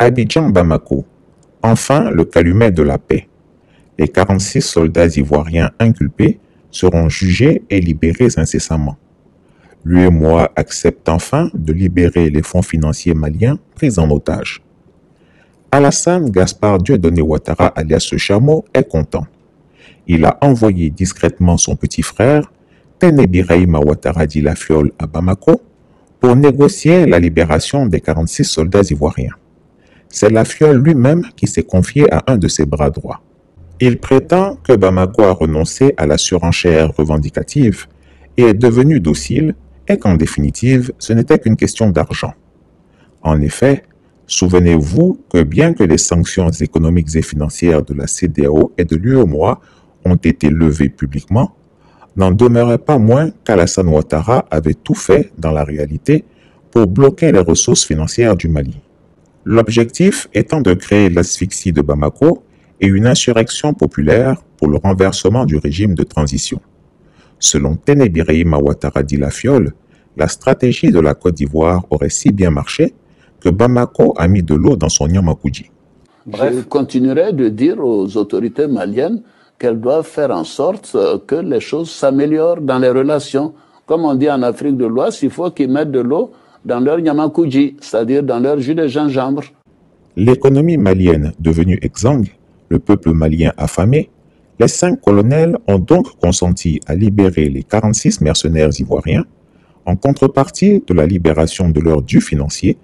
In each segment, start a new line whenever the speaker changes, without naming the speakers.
Abidjan-Bamako. Enfin, le calumet de la paix. Les 46 soldats ivoiriens inculpés seront jugés et libérés incessamment. L'UEMOA accepte enfin de libérer les fonds financiers maliens pris en otage. Alassane Gaspard Dieudonné Ouattara alias le Chameau est content. Il a envoyé discrètement son petit frère, Téné Birahima Ouattara dit la Fiole à Bamako, pour négocier la libération des 46 soldats ivoiriens. C'est la Fiole lui-même qui s'est confié à un de ses bras droits. Il prétend que Bamako a renoncé à la surenchère revendicative et est devenu docile et qu'en définitive, ce n'était qu'une question d'argent. En effet, souvenez-vous que bien que les sanctions économiques et financières de la CEDEAO et de l'UEMOA ont été levées publiquement, n'en demeurait pas moins qu'Alassane Ouattara avait tout fait dans la réalité pour bloquer les ressources financières du Mali. L'objectif étant de créer l'asphyxie de Bamako et une insurrection populaire pour le renversement du régime de transition. Selon Téné Birahima Ouattara dit la Fiole, la stratégie de la Côte d'Ivoire aurait si bien marché que Bamako a mis de l'eau dans son Yamakoudji.
Bref, je continuerai de dire aux autorités maliennes qu'elles doivent faire en sorte que les choses s'améliorent dans les relations. Comme on dit en Afrique de l'Ouest, il faut qu'ils mettent de l'eau dans leur Yamakoudji, c'est-à-dire dans leur jus de gingembre.
L'économie malienne devenue exsangue, le peuple malien affamé, les 5 colonels ont donc consenti à libérer les 46 mercenaires ivoiriens en contrepartie de la libération de leurs dus financiers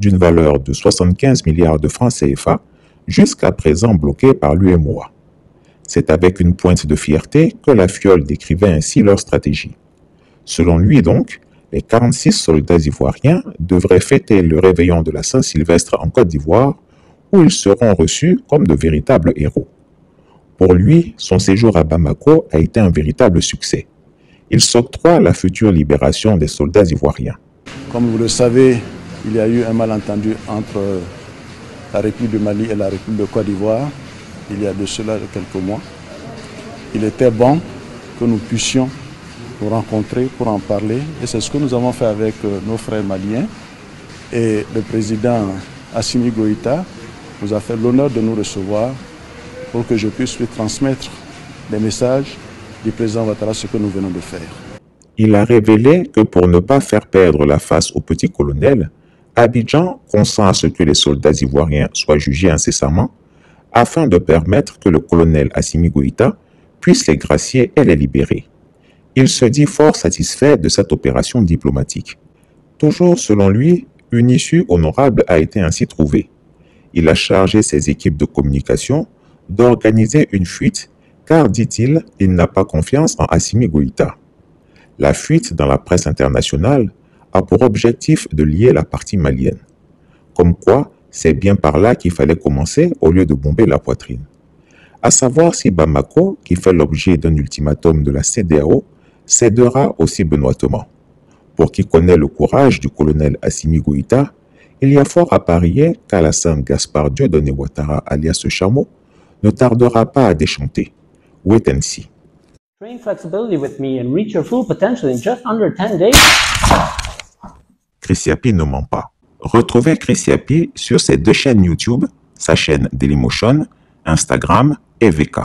d'une valeur de 75 milliards de francs CFA, jusqu'à présent bloqués par l'UEMOA. C'est avec une pointe de fierté que la Fiole décrivait ainsi leur stratégie. Selon lui donc, les 46 soldats ivoiriens devraient fêter le réveillon de la Saint-Sylvestre en Côte d'Ivoire, où ils seront reçus comme de véritables héros. Pour lui, son séjour à Bamako a été un véritable succès. Il s'octroie la future libération des soldats ivoiriens.
Comme vous le savez, il y a eu un malentendu entre la République du Mali et la République de Côte d'Ivoire, il y a de cela quelques mois. Il était bon que nous puissions nous rencontrer pour en parler, et c'est ce que nous avons fait avec nos frères maliens. Et le président Assimi Goïta nous a fait l'honneur de nous recevoir pour que je puisse lui transmettre les messages du président Ouattara, ce que nous venons de faire.
Il a révélé que pour ne pas faire perdre la face au petit colonel, Abidjan consent à ce que les soldats ivoiriens soient jugés incessamment afin de permettre que le colonel Assimi Goïta puisse les gracier et les libérer. Il se dit fort satisfait de cette opération diplomatique. Toujours selon lui, une issue honorable a été ainsi trouvée. Il a chargé ses équipes de communication d'organiser une fuite car, dit-il, il n'a pas confiance en Assimi Goïta. La fuite dans la presse internationale a pour objectif de lier la partie malienne. Comme quoi, c'est bien par là qu'il fallait commencer au lieu de bomber la poitrine. À savoir si Bamako, qui fait l'objet d'un ultimatum de la CEDEAO, cédera aussi benoîtement. Pour qui connaît le courage du colonel Assimi Goïta, il y a fort à parier qu'Alassane Gaspard Dieudonné Ouattara alias le Chameau ne tardera pas à déchanter. Wait and see.
Train flexibility with me and reach your full potential in just under 10 days.
Chris Yapi ne ment pas. Retrouvez Chris Yapi sur ses 2 chaînes YouTube, sa chaîne Dailymotion, Instagram et VK.